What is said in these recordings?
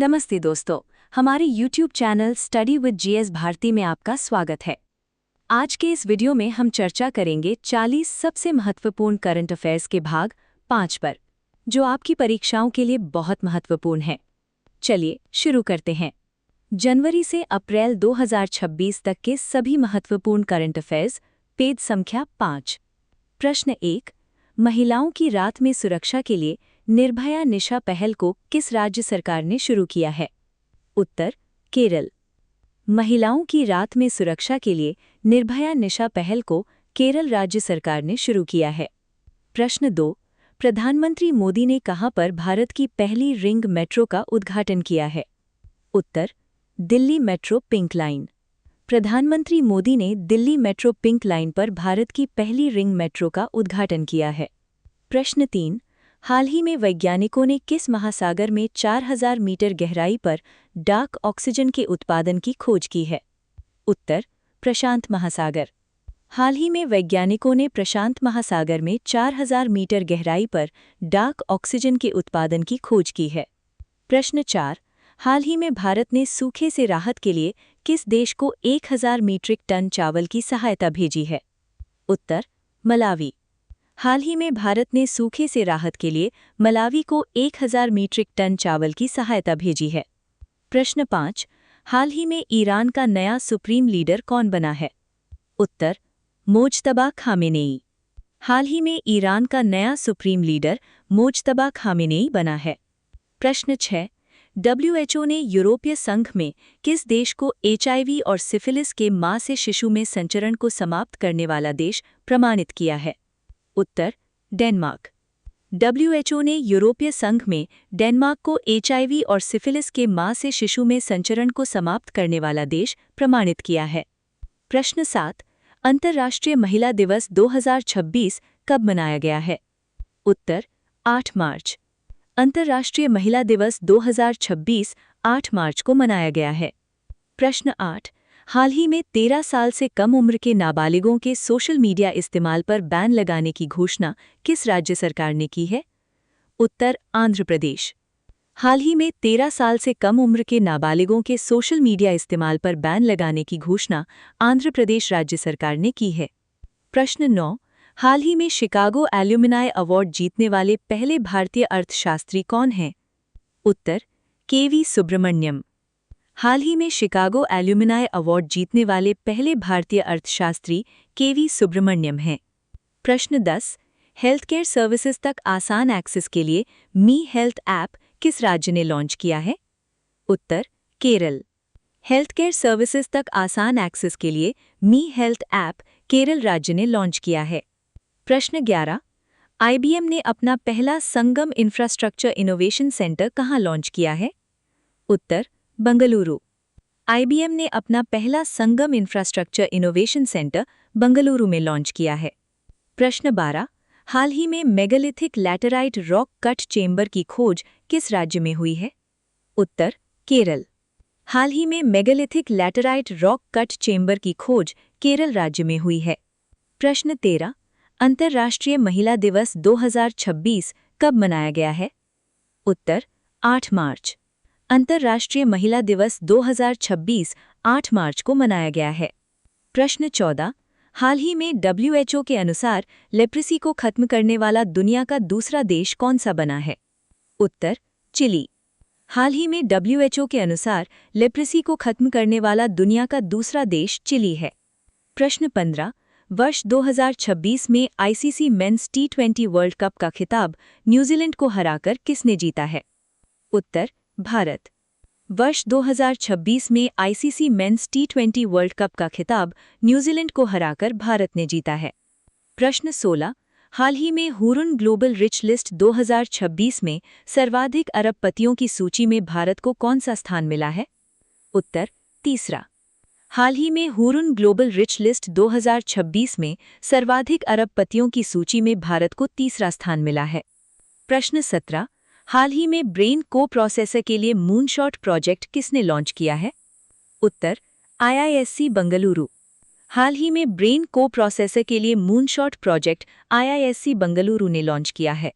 नमस्ते दोस्तों, हमारे YouTube channel study with GS Bharti में आपका स्वागत है। आज के इस वीडियो में हम चर्चा करेंगे 40 सबसे महत्वपूर्ण करंट अफेयर्स के भाग 5 पर, जो आपकी परीक्षाओं के लिए बहुत महत्वपूर्ण है। चलिए शुरू करते हैं। जनवरी से अप्रैल 2026 तक के सभी महत्वपूर्ण करंट अफेयर्स, पेज संख्या 5। प्रश्न 1। महिलाओं की रात में सुरक्षा के लिए निर्भया निशा पहल को किस राज्य सरकार ने शुरू किया है? उत्तर केरल। महिलाओं की रात में सुरक्षा के लिए निर्भया निशा पहल को केरल राज्य सरकार ने शुरू किया है। प्रश्न 2। प्रधानमंत्री मोदी ने कहां पर भारत की पहली रिंग मेट्रो का उद्घाटन किया है? उत्तर दिल्ली मेट्रो पिंक लाइन। प्रधानमंत्री मोदी ने दिल्ली मेट्रो पिंक लाइन पर भारत की पहली रिंग मेट्रो का उद्घाटन किया है। प्रश्न 3। हाल ही में वैज्ञानिकों ने किस महासागर में 4000 मीटर गहराई पर डार्क ऑक्सीजन के उत्पादन की खोज की है? उत्तर प्रशांत महासागर। हाल ही में वैज्ञानिकों ने प्रशांत महासागर में 4000 मीटर गहराई पर डार्क ऑक्सीजन के उत्पादन की खोज की है। प्रश्न 4। हाल ही में भारत ने सूखे से राहत के लिए किस देश को 1000 मीट्रिक टन चावल की सहायता भेजी है? उत्तर मलावी। हाल ही में भारत ने सूखे से राहत के लिए मलावी को 1000 मीट्रिक टन चावल की सहायता भेजी है। प्रश्न 5। हाल ही में ईरान का नया सुप्रीम लीडर कौन बना है? उत्तर मोज्तबा खामेनेई। हाल ही में ईरान का नया सुप्रीम लीडर मोज्तबा खामेनेई बना है। प्रश्न 6। WHO ने यूरोपीय संघ में किस देश को HIV और सिफिलिस के मां से शिशु में संचरण को समाप्त करने वाला देश प्रमाणित किया है? उत्तर डेनमार्क। WHO ने यूरोपीय संघ में डेनमार्क को HIV और सिफिलिस के मां से शिशु में संचरण को समाप्त करने वाला देश प्रमाणित किया है। प्रश्न 7। अंतर्राष्ट्रीय महिला दिवस 2026 कब मनाया गया है? उत्तर 8 मार्च। अंतर्राष्ट्रीय महिला दिवस 2026 8 मार्च को मनाया गया है। प्रश्न 8। हाल ही में 13 साल से कम उम्र के नाबालिगों के सोशल मीडिया इस्तेमाल पर बैन लगाने की घोषणा किस राज्य सरकार ने की है? उत्तर आंध्र प्रदेश। हाल ही में 13 साल से कम उम्र के नाबालिगों के सोशल मीडिया इस्तेमाल पर बैन लगाने की घोषणा आंध्र प्रदेश राज्य सरकार ने की है। प्रश्न 9। हाल ही में शिकागो एल्यूमिनाई अवार्ड जीतने वाले पहले भारतीय अर्थशास्त्री कौन हैं? उत्तर KV सुब्रमण्यम। हाल ही में शिकागो एल्यूमिनाई अवार्ड जीतने वाले पहले भारतीय अर्थशास्त्री KV सुब्रमण्यम हैं। प्रश्न 10। हेल्थ केयर सर्विसेज तक आसान एक्सेस के लिए मी हेल्थ ऐप किस राज्य ने लॉन्च किया है? उत्तर केरल। हेल्थ केयर सर्विसेज तक आसान एक्सेस के लिए मी हेल्थ ऐप केरल राज्य ने लॉन्च किया है। प्रश्न 11। IBM ने अपना पहला संगम इंफ्रास्ट्रक्चर इनोवेशन सेंटर कहाँ लॉन्च किया है? उत्तर बंगलुरु। IBM ने अपना पहला संगम इंफ्रास्ट्रक्चर इनोवेशन सेंटर बंगलुरु में लॉन्च किया है। प्रश्न 12। हाल ही में megalithic laterite rock cut chamber की खोज किस राज्य में हुई है? उत्तर केरल। हाल ही में megalithic laterite rock cut chamber की खोज केरल राज्य में हुई है। प्रश्न 13। अंतर्राष्ट्रीय महिला दिवस 2026 कब मनाया गया है? उत्तर 8 मार्च। अंतर्राष्ट्रीय महिला दिवस 2026 8 मार्च को मनाया गया है। प्रश्न 14। हाल ही में WHO के अनुसार लेप्रेसी को खत्म करने वाला दुनिया का दूसरा देश कौन सा बना है? उत्तर चिली। हाल ही में WHO के अनुसार लेप्रेसी को खत्म करने वाला दुनिया का दूसरा देश चिली है। प्रश्न 15। वर्ष 2026 में ICC mains T20 world cup का खिताब न्यूजीलैंड को हराकर किसने जीता है? उत्तर भारत। वर्ष 2026 में ICC mains T20 world cup का खिताब न्यूजीलैंड को हराकर भारत ने जीता है। प्रश्न 16। हाल ही में हुरुन ग्लोबल रिच लिस्ट 2026 में सर्वाधिक अरबपतियों की सूची में भारत को कौन सा स्थान मिला है? उत्तर तीसरा। हाल ही में हुरुन ग्लोबल रिच लिस्ट 2026 में सर्वाधिक अरबपतियों की सूची में भारत को तीसरा स्थान मिला है। प्रश्न 17। हाल ही में ब्रेन को प्रोसेसर के लिए मूनशॉट प्रोजेक्ट किसने लॉन्च किया है? उत्तर IISc बंगलुरु। हाल ही में ब्रेन को प्रोसेसर के लिए मूनशॉट प्रोजेक्ट IISc बंगलुरु ने लॉन्च किया है।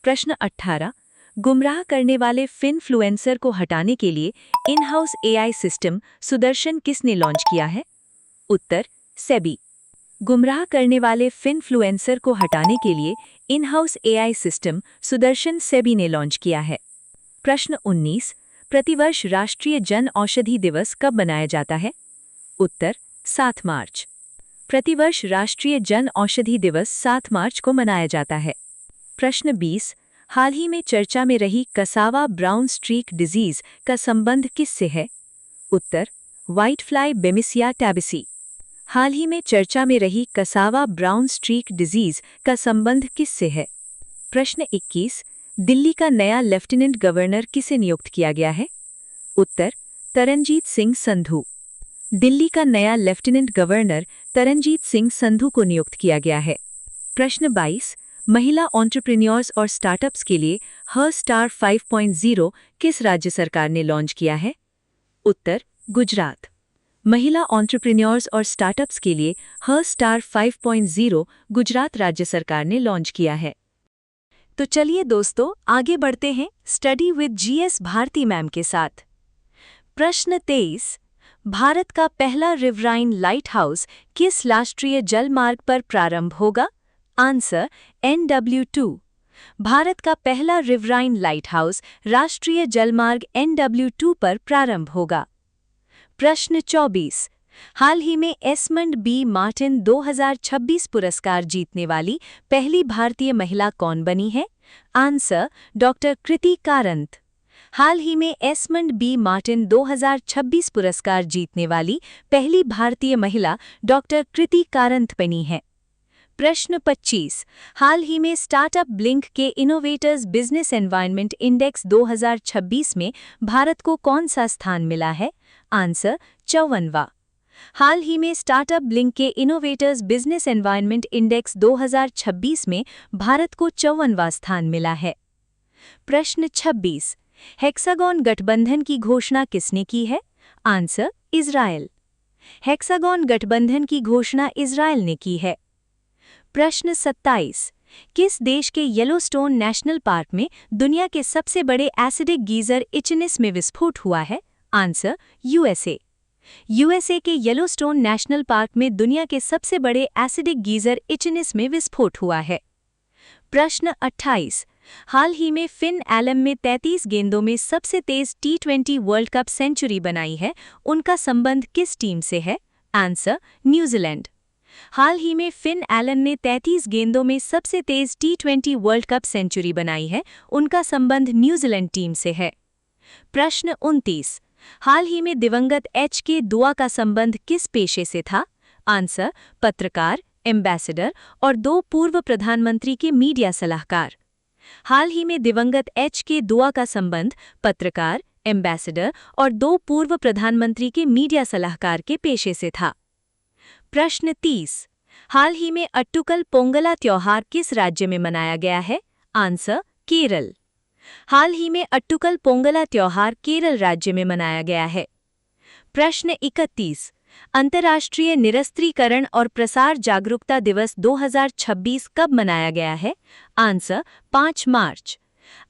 प्रश्न 18। गुमराह करने वाले फिनफ्लुएंसर को हटाने के लिए in house AI system Sudarshan किसने लॉन्च किया है? उत्तर, सेबी। गुमराह करने वाले फिनफ्लुएंसर को हटाने के लिए in house AI system Sudarshan SEBI ने लॉन्च किया है। प्रश्न 19, प्रतिवर्ष राष्ट्रीय जन औषधि दिवस कब मनाया जाता है? उत्तर, 7 मार्च। प्रतिवर्ष राष्ट्रीय जन औषधि दिवस 7 मार्च को मनाया जाता है। प्रश्न 20, हाल ही में चर्चा में रही कसावा ब्राउन स्ट्रीक डिजीज का संबंध किससे है? उत्तर, व्हाइट फ्लाई बेमिसिया टैबिसी। हाल ही में चर्चा में रही कसावा ब्राउन स्ट्रीक डिजीज का संबंध किससे है? प्रश्न 21, दिल्ली का नया लेफ्टिनेंट गवर्नर किसे नियुक्त किया गया है? उत्तर, तरनजीत सिंह संधू। दिल्ली का नया लेफ्टिनेंट गवर्नर तरनजीत सिंह संधू को नियुक्त किया गया है। प्रश्न 22, महिला एंटरप्रेन्योर्स और स्टार्टअप्स के लिए हर स्टार 5.0 किस राज्य सरकार ने लॉन्च किया है? उत्तर, गुजरात। महिला एंटरप्रेन्योर्स और स्टार्टअप्स के लिए हर स्टार 5.0 गुजरात राज्य सरकार ने लॉन्च किया है। तो चलिए दोस्तों, आगे बढ़ते हैं study with GS Bharti ma'am के साथ। प्रश्न 23, भारत का पहला रिवराइन लाइट हाउस किस राष्ट्रीय जलमार्ग पर प्रारंभ होगा? Answer, NW2। भारत का पहला रिवराइन लाइट हाउस राष्ट्रीय जलमार्ग NW2 पर प्रारंभ होगा। प्रश्न 24, हाल ही में एस्मंड बी मार्टिन 2026 पुरस्कार जीतने वाली पहली भारतीय महिला कौन बनी है? आंसर, डॉक्टर कृति कारंत। हाल ही में एस्मंड बी मार्टिन 2026 पुरस्कार जीतने वाली पहली भारतीय महिला डॉक्टर कृति कारंत बनी है। प्रश्न 25, हाल ही में स्टार्टअप ब्लिंक के इनोवेटर्स बिजनेस एनवायरनमेंट इंडेक्स 2026 में भारत को कौन सा स्थान मिला है? आंसर, 54वां। हाल ही में स्टार्टअप ब्लिंक के इनोवेटर्स बिजनेस एनवायरनमेंट इंडेक्स 2026 में भारत को 54वां स्थान मिला है। प्रश्न 26, हेक्सागॉन गठबंधन की घोषणा किसने की है? Answer, Israel. हेक्सागॉन गठबंधन की घोषणा इजरायल ने की है। प्रश्न 27, किस देश के येलोस्टोन नेशनल पार्क में दुनिया के सबसे बड़े एसिडिक गीजर इचनिस में विस्फोट हुआ है? Answer, USA. यूएसए के येलोस्टोन नेशनल पार्क में दुनिया के सबसे बड़े एसिडिक गीजर इचनिस में विस्फोट हुआ है। प्रश्न 28, हाल ही में फिन एलम में 33 गेंदों में सबसे तेज T20 वर्ल्ड कप सेंचुरी बनाई है, उनका संबंध किस टीम से है? Answer, New Zealand. हाल ही में फिन एलन ने 33 गेंदों में सबसे तेज T20 वर्ल्ड कप सेंचुरी बनाई है, उनका संबंध न्यूजीलैंड टीम से है। प्रश्न 29, हाल ही में दिवंगत H.K. दुआ का संबंध किस पेशे से था? आंसर, पत्रकार, एम्बेसडर और 2 पूर्व प्रधानमंत्री के मीडिया सलाहकार। हाल ही में दिवंगत H.K. दुआ का संबंध पत्रकार, एम्बेसडर और 2 पूर्व प्रधानमंत्री के मीडिया सलाहकार के पेशे से था। प्रश्न 30, हाल ही में अट्टुकल पोंगला त्योहार किस राज्य में मनाया गया है? आंसर, केरल। हाल ही में अट्टुकल पोंगला त्योहार केरल राज्य में मनाया गया है। प्रश्न 31, अंतर्राष्ट्रीय निरस्त्रीकरण और प्रसार जागरूकता दिवस 2026 कब मनाया गया है? आंसर, 5 मार्च।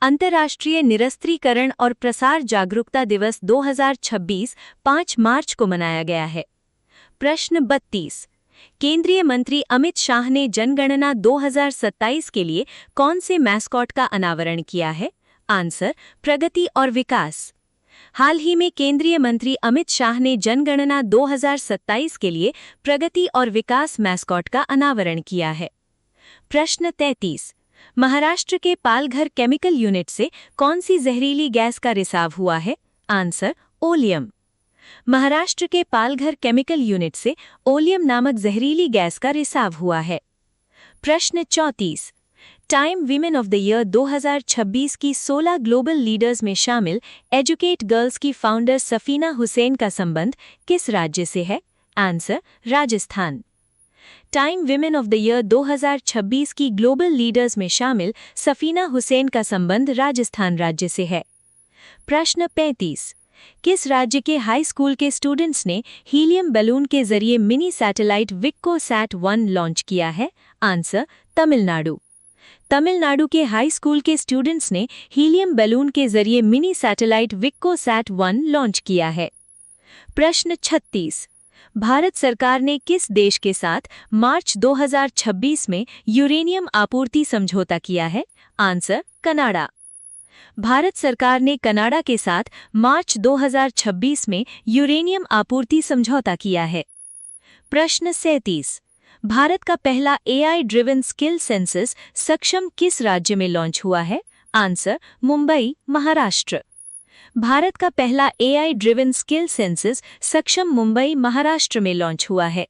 अंतर्राष्ट्रीय निरस्त्रीकरण और प्रसार जागरूकता दिवस 2026 5 मार्च को मनाया गया है। प्रश्न 32, केंद्रीय मंत्री अमित शाह ने जनगणना 2027 के लिए कौन से मैस्कॉट का अनावरण किया है? आंसर, प्रगति और विकास। हाल ही में केंद्रीय मंत्री अमित शाह ने जनगणना 2027 के लिए प्रगति और विकास मैस्कॉट का अनावरण किया है। प्रश्न 33, महाराष्ट्र के पालघर केमिकल यूनिट से कौन सी जहरीली गैस का रिसाव हुआ है? Answer, oleum. महाराष्ट्र के पालघर केमिकल यूनिट से ओलियम नामक जहरीली गैस का रिसाव हुआ है। प्रश्न 34, Time women of the year 2026 की 16 ग्लोबल लीडर्स में शामिल एजुकेट गर्ल्स की फाउंडर सफीना हुसैन का संबंध किस राज्य से है? Answer, Rajasthan. Time women of the year 2026 की ग्लोबल लीडर्स में शामिल सफीना हुसैन का संबंध राजस्थान राज्य से है। प्रश्न 35, किस राज्य के हाई स्कूल के स्टूडेंट्स ने हीलियम बैलून के जरिए मिनी सैटेलाइट विक्को सैट 1 लॉन्च किया है? आंसर, तमिलनाडु। तमिलनाडु के हाई स्कूल के स्टूडेंट्स ने हीलियम बैलून के जरिए मिनी सैटेलाइट विक्कोसैट-1 लॉन्च किया है। प्रश्न 36। भारत सरकार ने किस देश के साथ मार्च 2026 में यूरेनियम आपूर्ति समझौता किया है? Answer Canada. भारत सरकार ने कनाडा के साथ मार्च 2026 में यूरेनियम आपूर्ति समझौता किया है। प्रश्न 37। भारत का पहला AI ड्रिवन स्किल सेंसस सक्षम किस राज्य में लॉन्च हुआ है? आंसर मुंबई, महाराष्ट्र। भारत का पहला AI ड्रिवन स्किल सेंसस सक्षम मुंबई, महाराष्ट्र में लॉन्च हुआ है।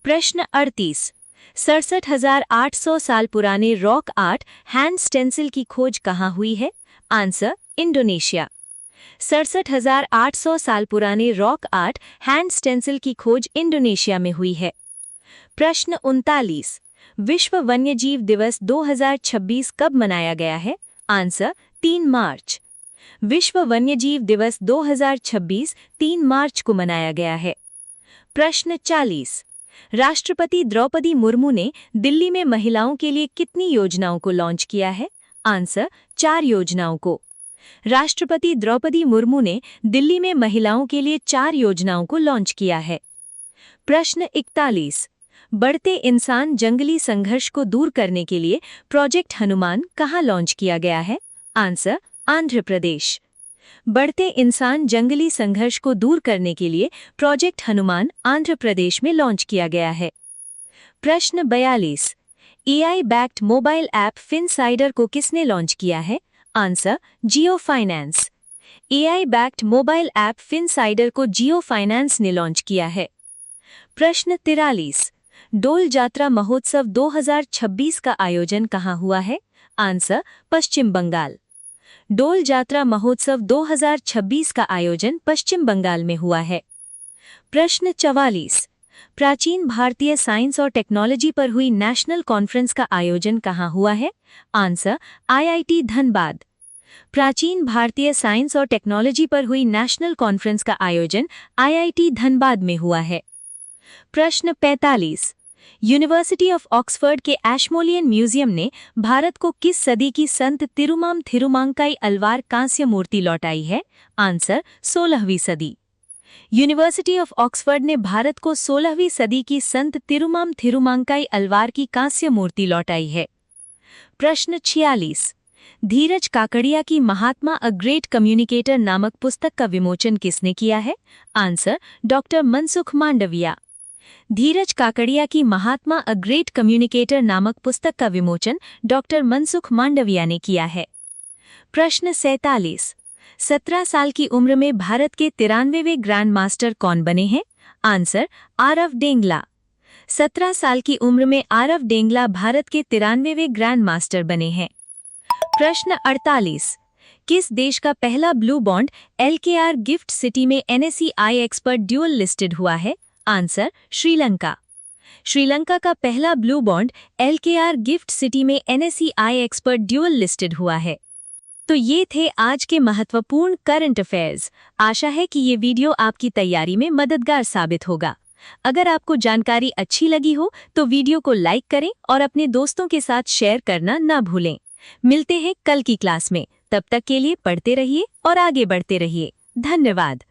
प्रश्न 38। 67,800 साल पुराने रॉक आर्ट हैंड स्टेंसिल की खोज कहाँ हुई है? Answer Indonesia. 67,800 साल पुराने रॉक आर्ट हैंड स्टेंसिल की खोज इंडोनेशिया में हुई है। प्रश्न 39। विश्व वन्यजीव दिवस 2026 कब मनाया गया है? आंसर 3 मार्च। विश्व वन्यजीव दिवस 2026 3 मार्च को मनाया गया है। प्रश्न 40। राष्ट्रपति द्रौपदी मुर्मू ने दिल्ली में महिलाओं के लिए कितनी योजनाओं को लॉन्च किया है? आंसर 4 योजनाओं को। राष्ट्रपति द्रौपदी मुर्मू ने दिल्ली में महिलाओं के लिए 4 योजनाओं को लॉन्च किया है। प्रश्न 41। बढ़ते इंसान जंगली संघर्ष को दूर करने के लिए प्रोजेक्ट हनुमान कहाँ लॉन्च किया गया है? आंसर आंध्र प्रदेश। बढ़ते इंसान जंगली संघर्ष को दूर करने के लिए प्रोजेक्ट हनुमान आंध्र प्रदेश में लॉन्च किया गया है। प्रश्न 42। AI backed mobile app Finsider को किसने लॉन्च किया है? Answer Jio finance. AI backed mobile app Finsider को जियो फाइनेंस ने लॉन्च किया है। प्रश्न 43। डोल जात्रा महोत्सव 2026 का आयोजन कहाँ हुआ है? आंसर पश्चिम बंगाल। डोल जात्रा महोत्सव 2026 का आयोजन पश्चिम बंगाल में हुआ है। प्रश्न 44। प्राचीन भारतीय साइंस और टेक्नोलॉजी पर हुई नेशनल कॉन्फ्रेंस का आयोजन कहाँ हुआ है? Answer IIT Dhanbad. प्राचीन भारतीय साइंस और टेक्नोलॉजी पर हुई नेशनल कॉन्फ्रेंस का आयोजन IIT धनबाद में हुआ है। प्रश्न 45। यूनिवर्सिटी ऑफ ऑक्सफोर्ड के एशमोलियन म्यूजियम ने भारत को किस सदी की संत तिरुमाम थिरुमांकाई अल्वार कांस्य मूर्ति लौटाई है? आंसर 16वीं सदी। यूनिवर्सिटी ऑफ ऑक्सफोर्ड ने भारत को 16वीं सदी की संत तिरुमाम थिरुमांकाई अल्वार की कांस्य मूर्ति लौटाई है। प्रश्न 46। धीरज काकड़िया की महात्मा अ ग्रेट कम्युनिकेटर नामक पुस्तक का विमोचन किसने किया है? Answer doctor Mansukh Mandaviya. धीरज काकड़िया की महात्मा अ ग्रेट कम्युनिकेटर नामक पुस्तक का विमोचन डॉक्टर मनसुख मांडविया ने किया है। प्रश्न 47। 17 साल की उम्र में भारत के 93वें ग्रैंड मास्टर कौन बने हैं? आंसर आरव डेंगला। 17 साल की उम्र में आरव डेंगला भारत के 93वें ग्रैंड मास्टर बने हैं। प्रश्न 48। किस देश का पहला blue bond LKR gift city में NSE IX पर ड्यूअल लिस्टेड हुआ है? आंसर श्रीलंका। श्रीलंका का पहला blue bond LKR gift city में NSE IX पर ड्यूअल लिस्टेड हुआ है। तो ये थे आज के महत्वपूर्ण करंट अफेयर्स। आशा है कि ये वीडियो आपकी तैयारी में मददगार साबित होगा। अगर आपको जानकारी अच्छी लगी हो तो वीडियो को लाइक करें और अपने दोस्तों के साथ शेयर करना न भूलें। मिलते हैं कल की क्लास में। तब तक के लिए पढ़ते रहिए और आगे बढ़ते रहिए। धन्यवाद।